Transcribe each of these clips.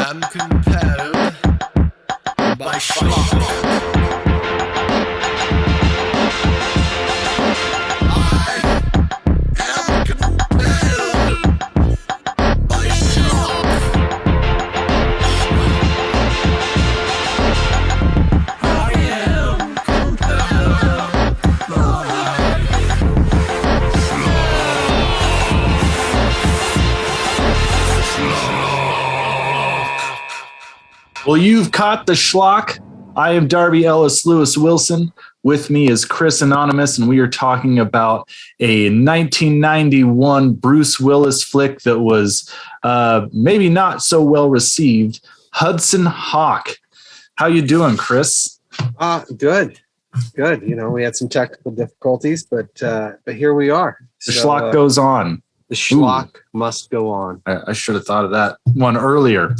am compelled by Schlock. Well, you've caught the schlock. I am Darby Ellis Lewis Wilson. With me is Chris Anonymous, and we are talking about a 1991 Bruce Willis flick that was maybe not so well received, Hudson Hawk. How you doing, Chris? Good. You know, we had some technical difficulties, but here we are. The schlock goes on. The schlock must go on. I should have thought of that one earlier.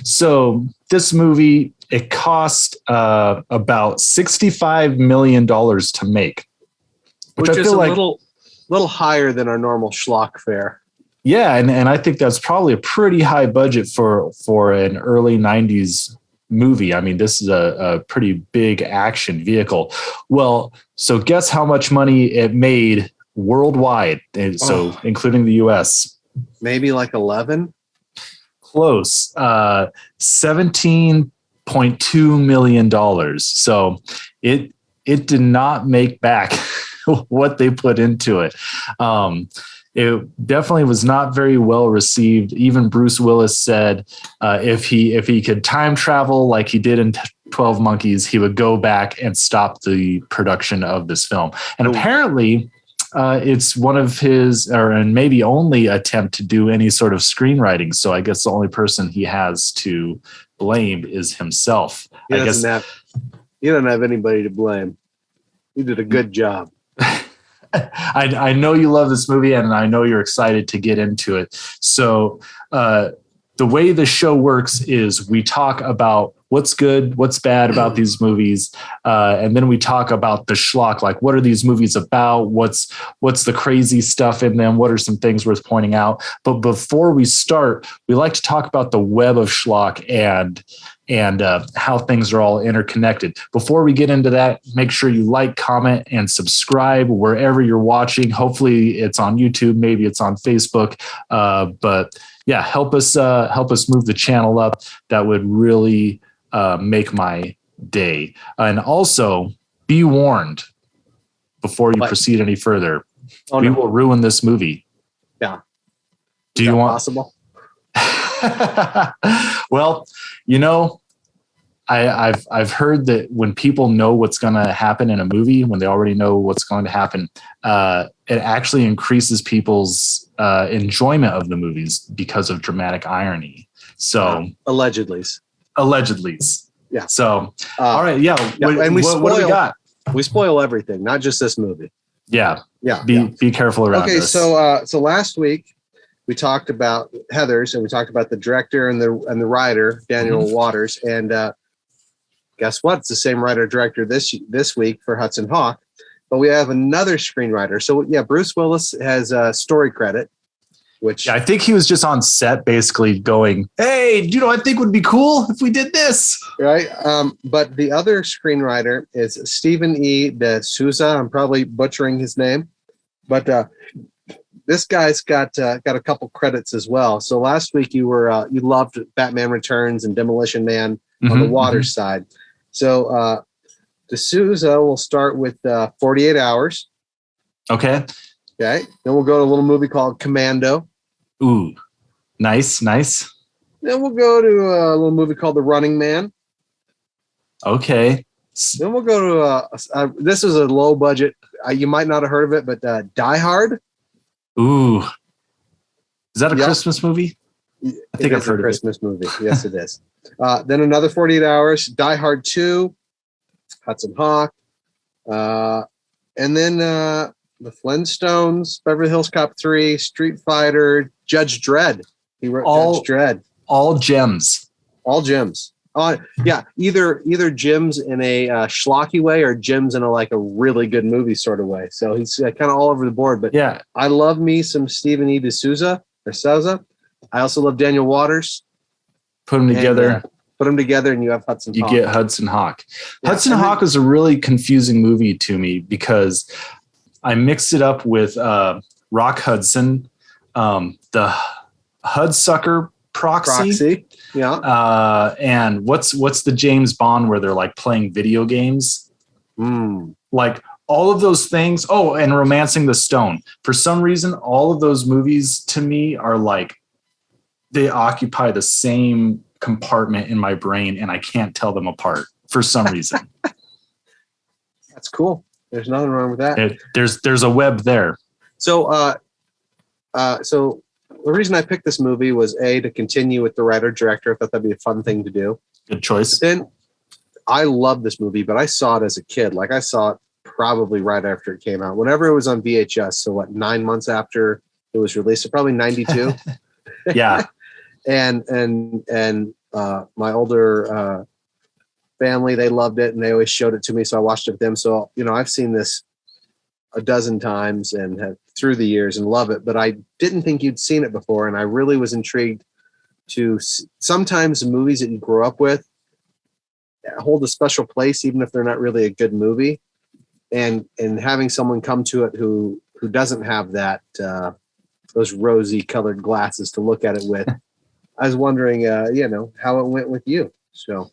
So this movie, it cost about $65 million to make, which I feel like little higher than our normal schlock fare. Yeah, and I think that's probably a pretty high budget for an early 90s movie. I mean, this is a pretty big action vehicle. Well, so guess how much money it made worldwide, so including the US? Maybe like 11. Close. $17.2 million. So it did not make back what they put into it. It definitely was not very well received. Even Bruce Willis said if he could time travel like he did in 12 Monkeys, he would go back and stop the production of this film. And apparently it's one of his, and maybe only attempt to do any sort of screenwriting. So I guess the only person he has to blame is himself. He doesn't have anybody to blame. He did a good job. I know you love this movie, and I know you're excited to get into it. So the way the show works is we talk about what's good, what's bad about these movies, and then we talk about the schlock, like what are these movies about? What's the crazy stuff in them? What are some things worth pointing out? But before we start, we like to talk about the web of schlock and how things are all interconnected. Before we get into that, make sure you like, comment, and subscribe wherever you're watching. Hopefully it's on YouTube, maybe it's on Facebook, but yeah, help us move the channel up. That would really make my day. And also, be warned before you proceed any further. We will ruin this movie. Yeah. Do you want possible? Well, you know, I've heard that when people know what's going to happen in a movie, when they already know what's going to happen, it actually increases people's enjoyment of the movies because of dramatic irony. So allegedly. Yeah. So all right. Yeah. And what do we got? We spoil everything, not just this movie. Yeah. Yeah. Be careful around this. So last week we talked about Heathers, and we talked about the director and the writer, Daniel Waters. And guess what? It's the same writer director this week for Hudson Hawk, but we have another screenwriter. So yeah, Bruce Willis has a story credit, which I think he was just on set basically going, hey, you know, I think would be cool if we did this. Right. But the other screenwriter is Stephen E. De Souza. I'm probably butchering his name, but this guy's got a couple credits as well. So last week you loved Batman Returns and Demolition Man on the Waters side. So De Souza will start with 48 Hours. Okay. Then we'll go to a little movie called Commando. Ooh, nice. Then we'll go to a little movie called The Running Man. Okay. Then we'll go to this is a low budget. You might not have heard of it, but Die Hard. Ooh, is that a Christmas movie? I think I've heard of it. Christmas movie. Yes, it is. Then another 48 Hours, Die Hard 2, Hudson Hawk, and then the Flintstones, Beverly Hills Cop 3, Street Fighter, Judge Dredd. He wrote Judge Dredd. All gems. Yeah, either gems in a schlocky way or gems in a really good movie sort of way. So he's kind of all over the board. But yeah, I love me some Stephen E. De Souza. I also love Daniel Waters. Put them together. Put them together, and you have Hudson You Hawk. get Hudson Hawk. Yeah, Hudson Hawk is a really confusing movie to me because I mixed it up with Rock Hudson, the Hudsucker Proxy. Yeah. And what's the James Bond where they're like playing video games? Like all of those things. Oh, and Romancing the Stone. For some reason, all of those movies to me are like, they occupy the same compartment in my brain and I can't tell them apart for some reason. That's cool. There's nothing wrong with that. There's a web there. So so the reason I picked this movie was to continue with the writer director. I thought that'd be a fun thing to do. Good choice. But then I love this movie, but I saw it as a kid. Like I saw it probably right after it came out. Whenever it was on VHS. So 9 months after it was released, so probably 92. Yeah. and my older family, they loved it and they always showed it to me. So I watched it with them. So, I've seen this a dozen times and have through the years and love it, but I didn't think you'd seen it before. And I really was intrigued to sometimes movies that you grew up with hold a special place, even if they're not really a good movie, and having someone come to it who doesn't have that, those rosy colored glasses to look at it with. I was wondering, how it went with you. So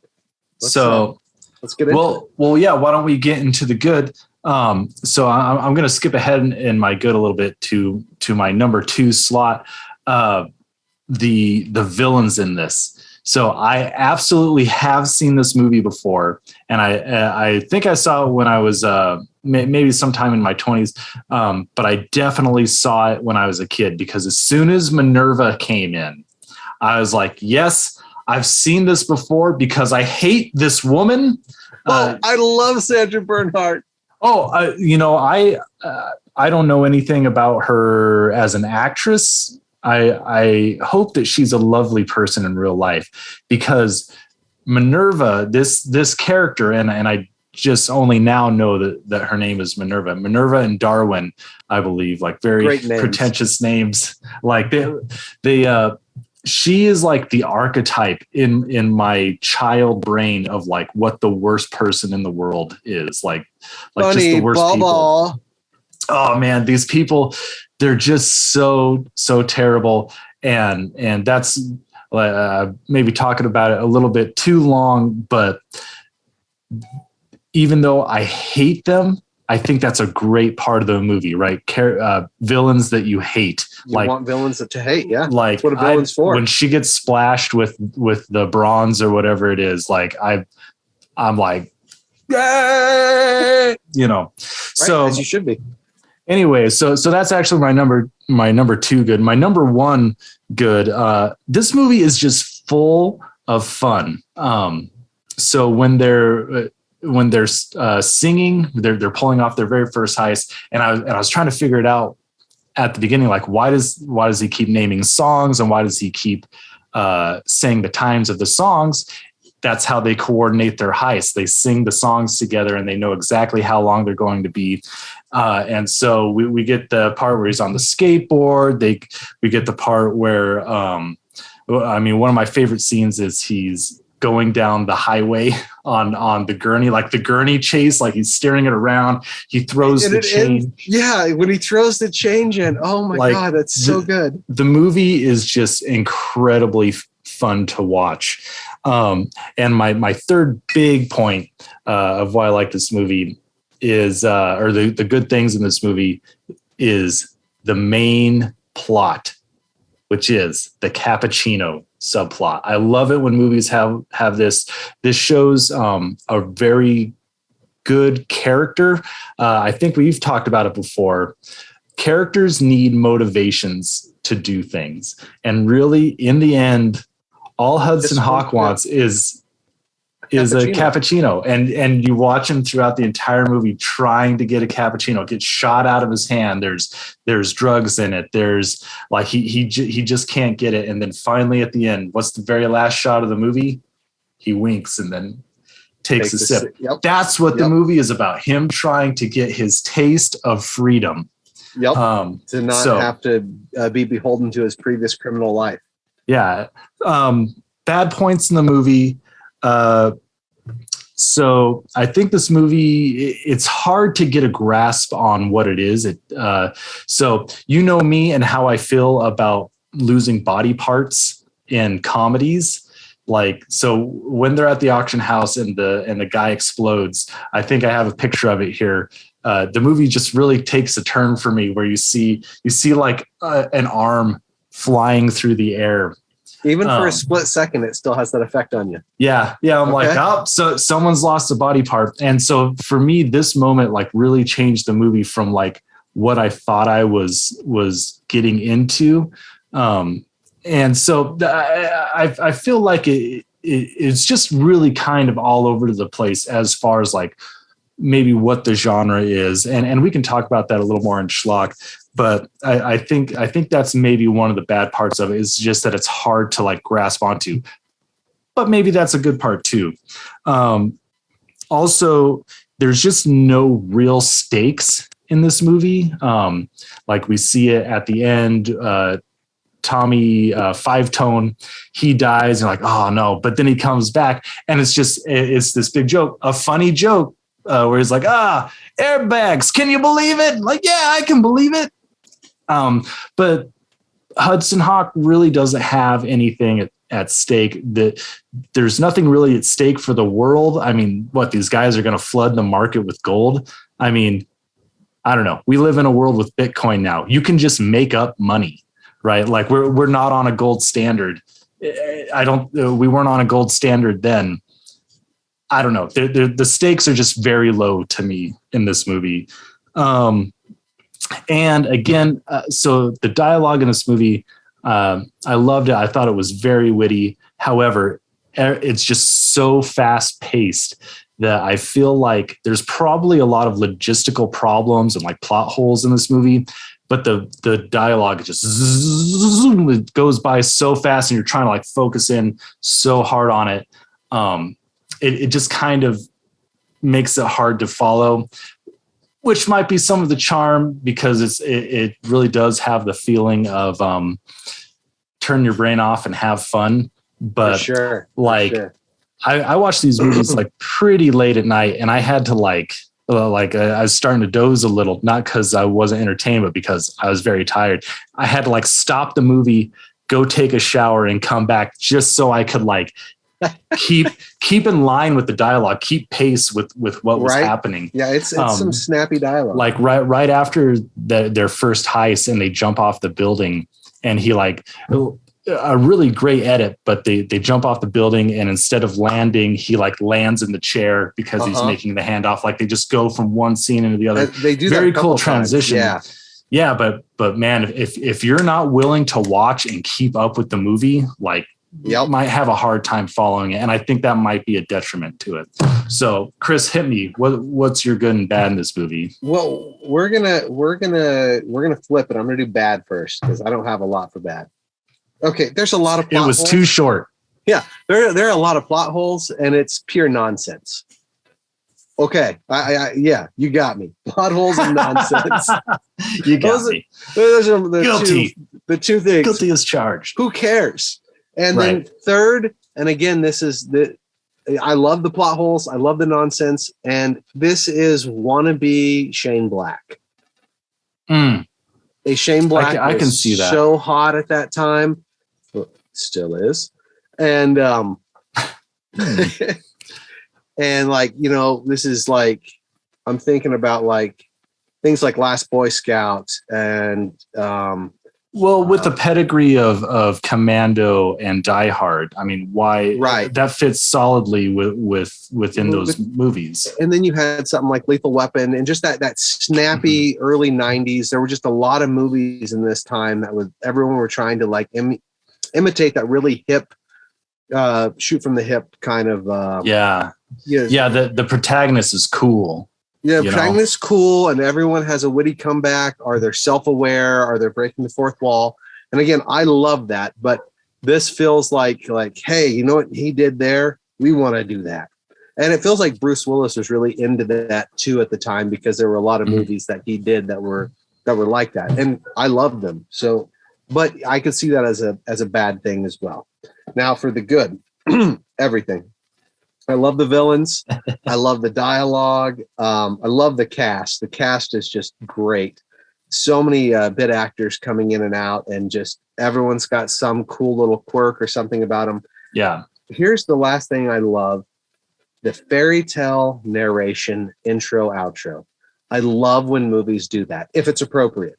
let's get into it. Well, yeah. Why don't we get into the good? So I'm going to skip ahead in my good a little bit to my number 2 slot. The villains in this. So I absolutely have seen this movie before, and I think I saw it when I was maybe sometime in my 20s, but I definitely saw it when I was a kid because as soon as Minerva came in, I was like, yes, I've seen this before because I hate this woman. I love Sandra Bernhard. I don't know anything about her as an actress. I hope that she's a lovely person in real life because Minerva, this character, and I just only now know that her name is Minerva and Darwin, I believe, like very pretentious names. Like she is like the archetype in my child brain of like what the worst person in the world is. Like just the worst people. Oh man, these people, they're just so terrible. And that's maybe talking about it a little bit too long, but even though I hate them, I think that's a great part of the movie, right? Villains that you hate. You want villains to hate, yeah. Like that's what a villain's for. When she gets splashed with the bronze or whatever it is, like I'm like, yay! Right, So as you should be. Anyway, so that's actually my number 2 good. My number 1 good. This movie is just full of fun. So when they're singing, they're pulling off their very first heist, and I was trying to figure it out at the beginning, like why does he keep naming songs and why does he keep saying the times of the songs? That's how they coordinate their heist. They sing the songs together and they know exactly how long they're going to be. And so we get the part where he's on the skateboard. We get the part where, one of my favorite scenes is he's going down the highway on the gurney, like the gurney chase, like he's steering it around. He throws the chain. Yeah, when he throws the change in. Oh my God, that's so good. The movie is just incredibly fun to watch. And my third big point of why I like this movie is, or the good things in this movie is the main plot, which is the cappuccino subplot. I love it when movies have this. This shows a very good character. I think we've talked about it before. Characters need motivations to do things. And really, in the end, all Hudson Hawk wants is a cappuccino. And you watch him throughout the entire movie trying to get a cappuccino, get shot out of his hand. There's drugs in it. There's like, he just can't get it. And then finally at the end, what's the very last shot of the movie? He winks and then takes a sip. Yep. That's what the movie is about. Him trying to get his taste of freedom. Yep. To not have to be beholden to his previous criminal life. Yeah. bad points in the movie. So I think this movie, it's hard to get a grasp on what it is. So you know me and how I feel about losing body parts in comedies. Like, so when they're at the auction house and the guy explodes, I think I have a picture of it here. The movie just really takes a turn for me where you see like an arm flying through the air. Even for a split second, it still has that effect on you. Yeah. I'm like, oh, so someone's lost a body part. And so for me, this moment like really changed the movie from like what I thought I was getting into. And so I feel like it's just really kind of all over the place as far as like maybe what the genre is. And we can talk about that a little more in Schlock. But I think that's maybe one of the bad parts of it is just that it's hard to like grasp onto. But maybe that's a good part too. Also, there's just no real stakes in this movie. Like we see it at the end. Tommy Five Tone, he dies, and like, oh no! But then he comes back, and it's this big joke, a funny joke, where he's like, airbags, can you believe it? Like, yeah, I can believe it. But Hudson Hawk really doesn't have anything at stake. That there's nothing really at stake for the world. I mean, what, these guys are going to flood the market with gold? I mean, I don't know. We live in a world with Bitcoin now. You can just make up money, right? Like we're not on a gold standard. We weren't on a gold standard then. I don't know. The stakes are just very low to me in this movie. And again, so the dialogue in this movie, I loved it. I thought it was very witty. However, it's just so fast paced that I feel like there's probably a lot of logistical problems and like plot holes in this movie. But the dialogue just it goes by so fast, and you're trying to like focus in so hard on it. It just kind of makes it hard to follow, which might be some of the charm, because it really does have the feeling of turn your brain off and have fun. But I watch these movies like pretty late at night, and I had to I was starting to doze a little, not because I wasn't entertained, but because I was very tired. I had to like stop the movie, go take a shower, and come back just so I could like keep in line with the dialogue, keep pace with what was happening. Yeah, it's some snappy dialogue. Like right after their first heist and they jump off the building, and he like a really great edit, but they jump off the building, and instead of landing, he like lands in the chair because he's making the handoff. Like they just go from one scene into the other. They do very that cool transition. Yeah, but man, if you're not willing to watch and keep up with the movie, like you might have a hard time following it, and I think that might be a detriment to it. So, Chris, hit me. What's your good and bad in this movie? Well, we're gonna flip it. I'm gonna do bad first because I don't have a lot for bad. Okay, there's a lot of plot holes. Too short. Yeah, there are a lot of plot holes, and it's pure nonsense. Okay, yeah, you got me. Plot holes and nonsense. You got me. Those are the two things. Guilty as charged. Who cares? And then third, and again, I love the plot holes. I love the nonsense. And this is wannabe Shane Black. A Shane Black I can see that. So hot at that time. Still is. And and like, this is like, I'm thinking about like things like Last Boy Scout and well, with the pedigree of Commando and Die Hard, I mean, why that fits solidly within those movies. And then you had something like Lethal Weapon and just that snappy early 90s. There were just a lot of movies in this time everyone were trying to like imitate that really hip shoot from the hip kind of the protagonist is cool. Yeah, protagonist is cool, and everyone has a witty comeback, or they're self-aware, or they're breaking the fourth wall. And again, I love that, but this feels like, hey, you know what he did there? We want to do that. And it feels like Bruce Willis was really into that too at the time, because there were a lot of movies that he did that were like that, and I loved them. So, but I could see that as a bad thing as well. Now for the good, everything. I love the villains. I love the dialogue. I love the cast. The cast is just great. So many bit actors coming in and out, and just everyone's got some cool little quirk or something about them. Yeah. Here's the last thing I love: the fairy tale narration, intro, outro. I love when movies do that, if it's appropriate.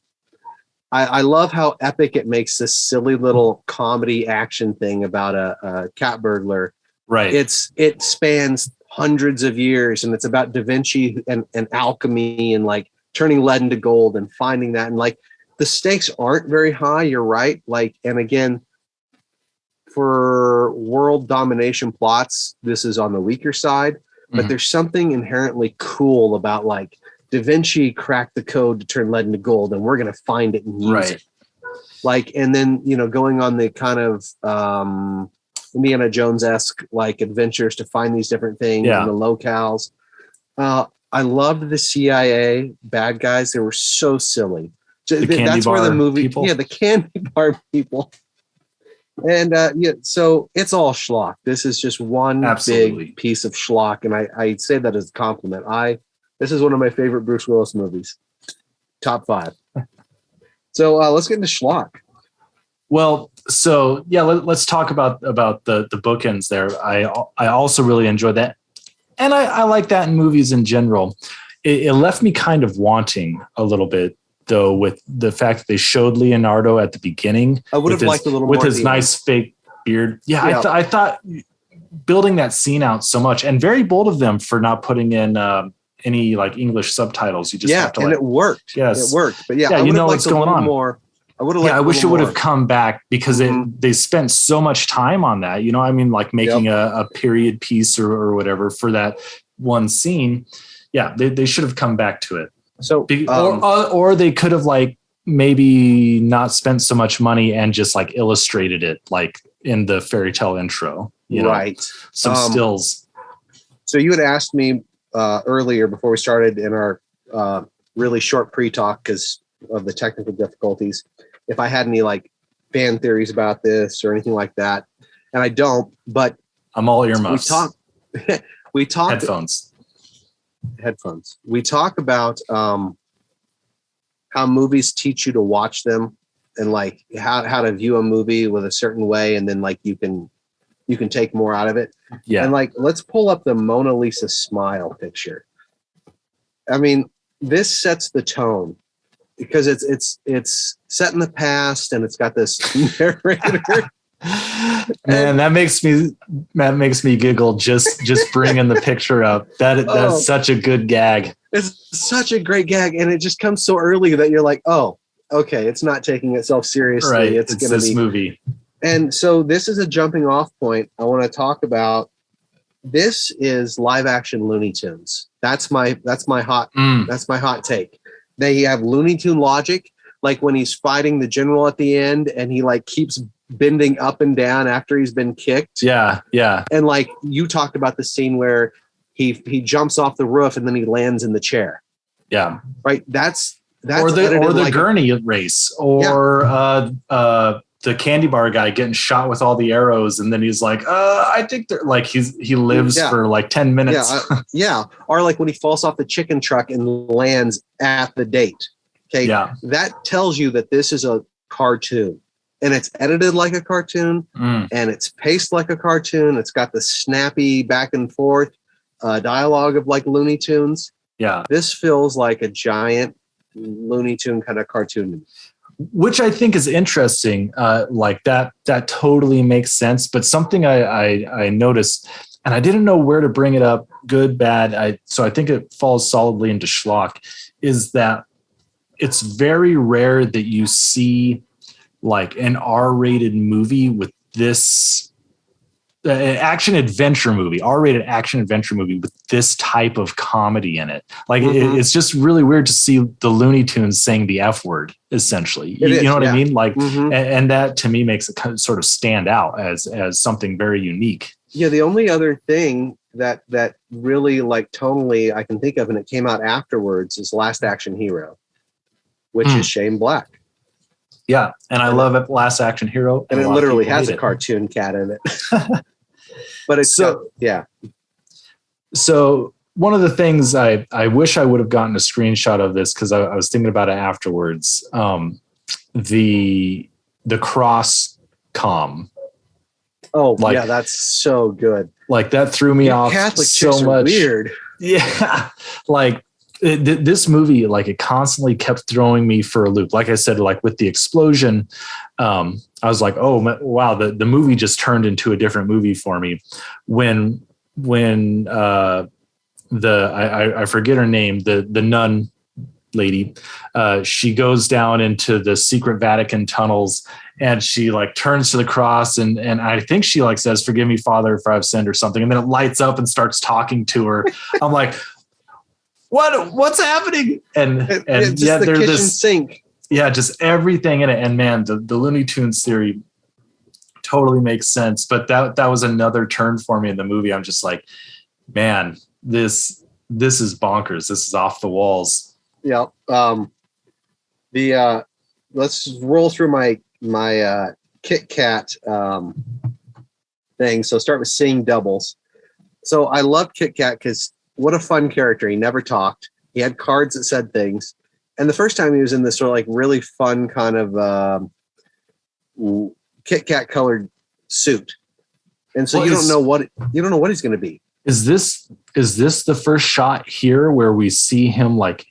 I love how epic it makes this silly little comedy action thing about a cat burglar. Right. It spans hundreds of years, and it's about Da Vinci and alchemy and like turning lead into gold and finding that. And like the stakes aren't very high. You're right. Like, and again, for world domination plots, this is on the weaker side, but there's something inherently cool about like Da Vinci cracked the code to turn lead into gold, and we're going to find it and use it. Like, and then, you know, going on the kind of, Indiana Jones-esque like adventures to find these different things and the locales. I loved the CIA bad guys. They were so silly. That's where the movie, people. The candy bar people. And so it's all schlock. This is just one big piece of schlock, and I say that as a compliment. This is one of my favorite Bruce Willis movies, top 5. So let's get into schlock. Well, so yeah, let's talk about the bookends there. I also really enjoyed that, and I like that in movies in general. It left me kind of wanting a little bit, though, with the fact that they showed Leonardo at the beginning. I would have liked a little more with his nice fake beard. Yeah, I thought building that scene out so much, and very bold of them for not putting in any like English subtitles. You just have to, and it worked. Yes, it worked. But yeah, you know what's going on. More. I wish it would have come back, because they spent so much time on that. You know, I mean, like making a period piece or whatever for that one scene. Yeah, they should have come back to it. So, or they could have like maybe not spent so much money and just like illustrated it like in the fairy tale intro. You know, right? Some stills. So you had asked me earlier before we started in our really short pre-talk because of the technical difficulties, if I had any like fan theories about this or anything like that, and I don't. But I'm all earmuffs. We talk headphones. We talk about how movies teach you to watch them, and like how to view a movie with a certain way, and then like you can take more out of it. Yeah. And like, let's pull up the Mona Lisa smile picture. I mean, this sets the tone, because it's set in the past, and it's got this narrator. Man, that makes me giggle just bringing the picture up. That's such a good gag. It's such a great gag, and it just comes so early that you're like, oh, okay, it's not taking itself seriously. Right. It's gonna this be movie. And so this is a jumping off point. I want to talk about. This is live action Looney Tunes. That's my hot take. They have Looney Tune logic, like when he's fighting the general at the end, and he like keeps bending up and down after he's been kicked. Yeah. And like you talked about the scene where he jumps off the roof and then he lands in the chair. Yeah. Right. That's or the gurney race, or the candy bar guy getting shot with all the arrows, and then he's like, I think they're like he lives for like 10 minutes. Or like when he falls off the chicken truck and lands at the date. Okay. Yeah. That tells you that this is a cartoon, and it's edited like a cartoon, and it's paced like a cartoon. It's got the snappy back and forth dialogue of like Looney Tunes. Yeah. This feels like a giant Looney Tune kind of cartoon. Which I think is interesting. Like that totally makes sense. But something I noticed, and I didn't know where to bring it up, good, bad. So I think it falls solidly into schlock, is that it's very rare that you see like an R-rated movie with this action adventure movie, R-rated action adventure movie with this type of comedy in it. Like it's just really weird to see the Looney Tunes saying the F word, essentially. You know what I mean? Like, and that to me makes it kind of sort of stand out as something very unique. Yeah. The only other thing that really like tonally I can think of, and it came out afterwards, is Last Action Hero, which is Shane Black. Yeah, and I love it. Last Action Hero, And it lot of literally people has hate a it. cartoon cat in it. But it's yeah. So one of the things I wish I would have gotten a screenshot of this because I was thinking about it afterwards. The cross comm. Oh, Like, yeah, that's so good. Like that threw me off Catholic so chicks are much. weird. Yeah, like this movie, like it constantly kept throwing me for a loop. Like I said, like with the explosion, I was like, oh wow, the movie just turned into a different movie for me. When I forget her name, the nun lady, she goes down into the secret Vatican tunnels and she like turns to the cross and I think she like says, "Forgive me, Father, if I've sinned," or something. And then it lights up and starts talking to her. I'm like, what's happening? And just yeah, the there's kitchen this sink. Yeah, just everything in it. And man, the Looney Tunes theory totally makes sense. But that was another turn for me in the movie. I'm just like, man, this is bonkers. This is off the walls. Yeah. Let's roll through my Kit Kat thing. So start with Seeing Doubles. So I loved Kit Kat because what a fun character. He never talked. He had cards that said things. And the first time he was in this sort of like really fun kind of Kit Kat colored suit. And so you don't know what he's going to be. Is this the first shot here where we see him like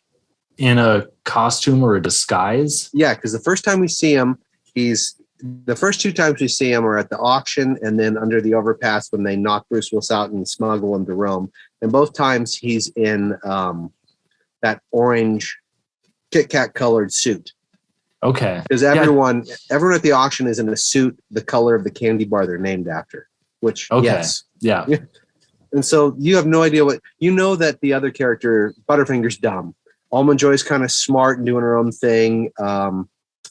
in a costume or a disguise? Yeah, because the first time we see him, the first two times we see him are at the auction and then under the overpass when they knock Bruce Willis out and smuggle him to Rome. And both times he's in that orange Kit Kat colored suit. Okay. Because everyone at the auction is in a suit the color of the candy bar they're named after. Which yes. Yeah. And so you have no idea that the other character, Butterfinger's dumb. Almond Joy's kind of smart and doing her own thing.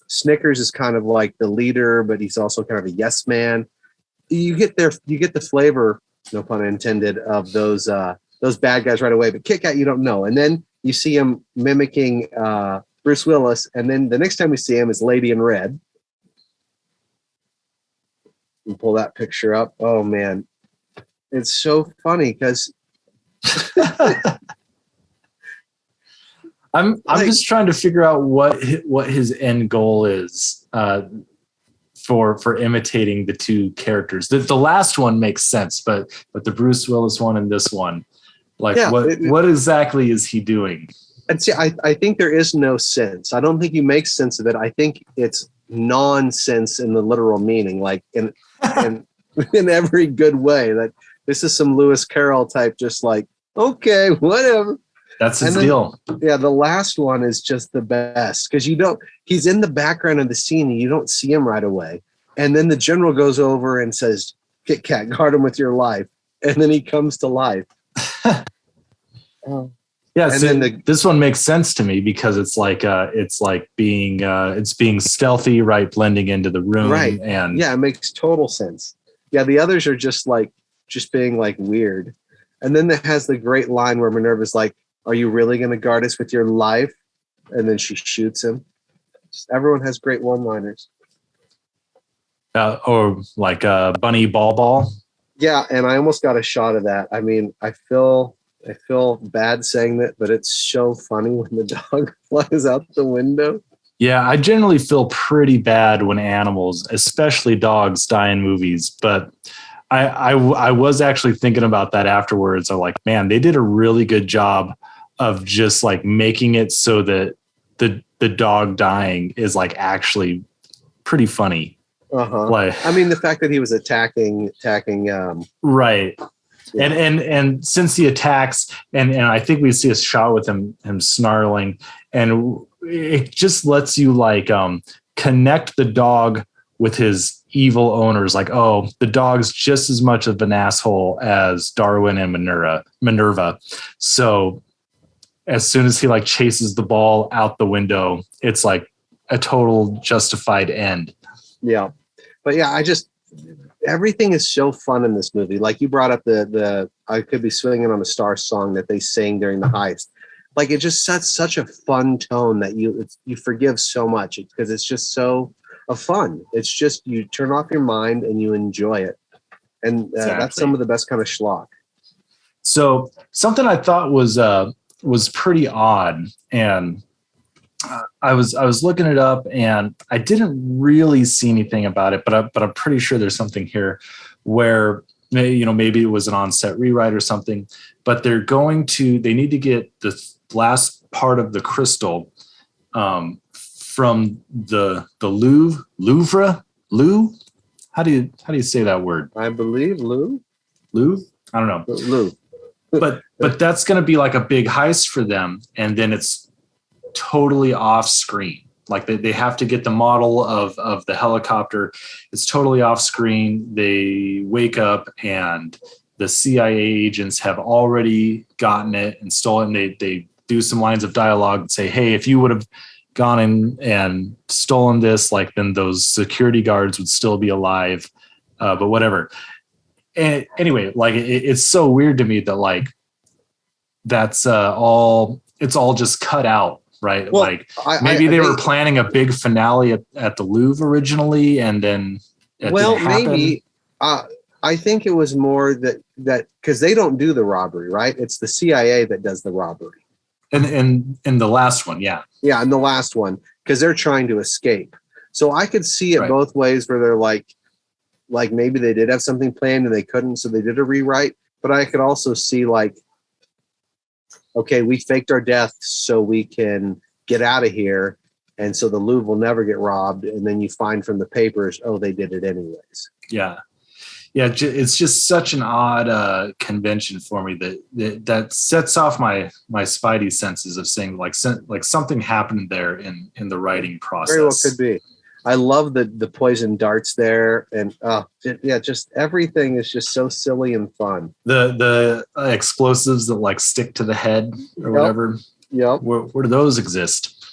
Snickers is kind of like the leader, but he's also kind of a yes man. You get the flavor, no pun intended, of those bad guys right away. But Kit Kat, you don't know. And then you see him mimicking Bruce Willis, and then the next time we see him is Lady in Red. And pull that picture up. Oh man, it's so funny because. I'm just trying to figure out what his end goal is for imitating the two characters. The last one makes sense, but the Bruce Willis one and this one, like what exactly is he doing? And see, I think there is no sense. I don't think he makes sense of it. I think it's nonsense in the literal meaning, like in every good way. That this is some Lewis Carroll type, just like, okay, whatever. That's his deal. Yeah, the last one is just the best because he's in the background of the scene and you don't see him right away. And then the general goes over and says, "Kit Kat, guard him with your life." And then he comes to life. Yeah, so this one makes sense to me because it's being stealthy, right? Blending into the room. Right. And yeah, it makes total sense. Yeah, the others are just being like weird. And then it has the great line where Minerva's like, "Are you really going to guard us with your life?" And then she shoots him. Everyone has great one-liners. Or like Bunny Ball. Yeah, and I almost got a shot of that. I mean, I feel bad saying that, but it's so funny when the dog flies out the window. Yeah, I generally feel pretty bad when animals, especially dogs, die in movies. But I was actually thinking about that afterwards. I'm like, man, they did a really good job of just like making it so that the dog dying is like actually pretty funny. Like, I mean, the fact that he was attacking right. Yeah. And since he attacks and I think we see a shot with him snarling, and it just lets you like connect the dog with his evil owners. Like, oh, the dog's just as much of an asshole as Darwin and Minerva. So as soon as he like chases the ball out the window, it's like a total justified end. Yeah. But yeah, everything is so fun in this movie. Like you brought up the I Could Be Swinging on a Star song that they sing during the heist. Like it just sets such a fun tone that you forgive so much because it's just so of fun. It's just you turn off your mind and you enjoy it, and that's some of the best kind of schlock. So something I thought was pretty odd, and I was looking it up, and I didn't really see anything about it, but I'm pretty sure there's something here where maybe it was an on-set rewrite or something, but they need to get the last part of the crystal from the Louvre. How do you say that word? I believe Louvre. I don't know. Louvre. But that's going to be like a big heist for them, and then it's totally off screen. Like they have to get the model of the helicopter. It's totally off screen. They wake up and the CIA agents have already gotten it and stolen. They do some lines of dialogue and say, hey, if you would have gone in and stolen this, like then those security guards would still be alive. But whatever. And anyway, like it's so weird to me that like that's it's all just cut out. Right. Well, like maybe they were planning a big finale at the Louvre originally, and then maybe I think it was more that because they don't do the robbery, right? It's the CIA that does the robbery. And in the last one, yeah, in the last one, because they're trying to escape. So I could see it both ways, where they're like maybe they did have something planned and they couldn't, so they did a rewrite. But I could also see like, okay, we faked our death so we can get out of here. And so the Louvre will never get robbed. And then you find from the papers, oh, they did it anyways. Yeah. Yeah. It's just such an odd convention for me that sets off my spidey senses of saying like something happened there in the writing process. Very well could be. I love the poison darts there, and just everything is just so silly and fun. The explosives that like stick to the head or whatever. Yep. Where do those exist?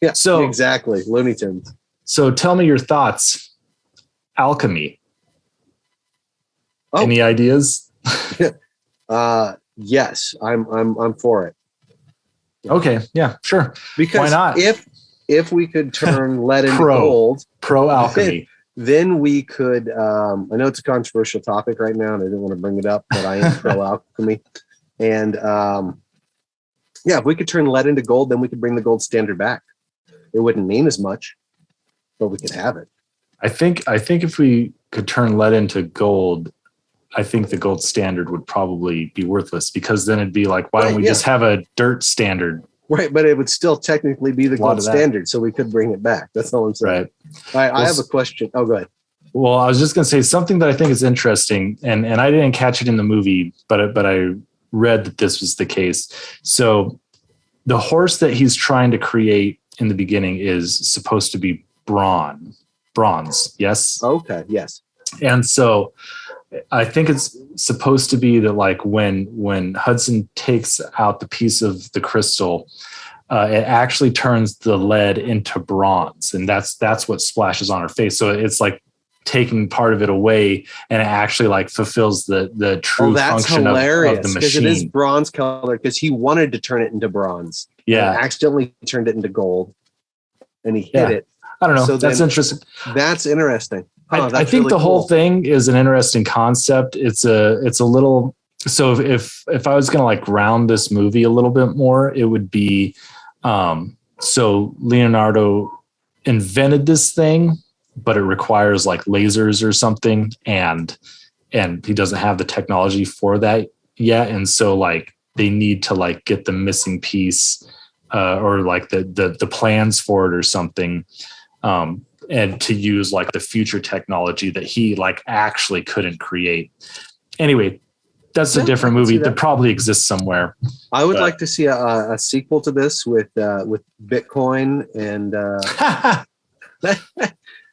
Yeah. So exactly, Looney Tunes. So tell me your thoughts. Alchemy. Oh. Any ideas? Yes, I'm for it. Okay. Yeah. Sure. Because why not? If we could turn lead into gold, pro alchemy, then we could. I know it's a controversial topic right now, and I didn't want to bring it up, but I am pro alchemy. And if we could turn lead into gold, then we could bring the gold standard back. It wouldn't mean as much, but we could have it. I think if we could turn lead into gold, I think the gold standard would probably be worthless, because then it'd be like, why don't we just have a dirt standard? Right, but it would still technically be the gold standard, so we could bring it back. That's all I'm saying. Right. I have a question. Oh, go ahead. Well, I was just going to say something that I think is interesting, and I didn't catch it in the movie, but I read that this was the case. So the horse that he's trying to create in the beginning is supposed to be bronze. Yes? Okay, yes. And so I think it's supposed to be that like when Hudson takes out the piece of the crystal, it actually turns the lead into bronze, and that's what splashes on her face. So it's like taking part of it away, and it actually like fulfills the true function of the machine. Because it is bronze color, because he wanted to turn it into bronze. Yeah, accidentally turned it into gold, and he hit it. I don't know. So that's interesting. That's interesting. I think the whole thing is an interesting concept. It's a little. So if I was going to like ground this movie a little bit more, it would be, so Leonardo invented this thing, but it requires like lasers or something, and he doesn't have the technology for that yet, and so like they need to like get the missing piece, or like the plans for it or something. And to use like the future technology that he like actually couldn't create. Anyway, that's a different movie that probably exists somewhere. I would like to see a sequel to this with Bitcoin and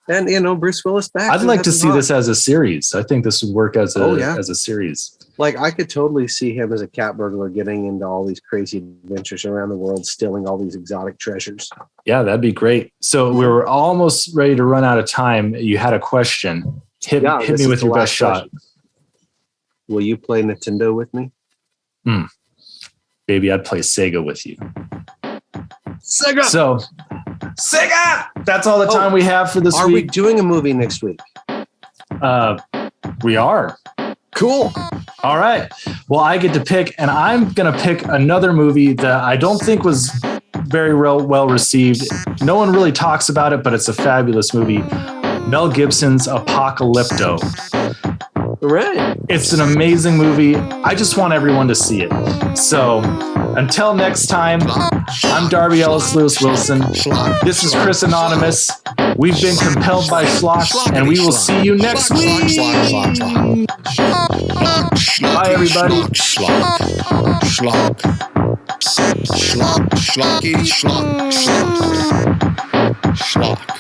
and Bruce Willis back. I'd like to see this as a series. I think this would work as a series. Like I could totally see him as a cat burglar getting into all these crazy adventures around the world, stealing all these exotic treasures. Yeah, that'd be great. So we were almost ready to run out of time. You had a question. Hit me with your best shot. Will you play Nintendo with me? Baby, I'd play Sega with you. Sega. So, Sega! That's all the time we have for this Are we week. doing a movie next week? We are. Cool. All right. Well, I get to pick, and I'm going to pick another movie that I don't think was very well received. No one really talks about it, but it's a fabulous movie. Mel Gibson's Apocalypto. Right. It's an amazing movie. I just want everyone to see it. So until next time, I'm Darby Ellis Lewis Wilson. This is Chris Anonymous. We've been compelled by Schlock, and we will see you next week. Bye, everybody. Schlocky, schlock.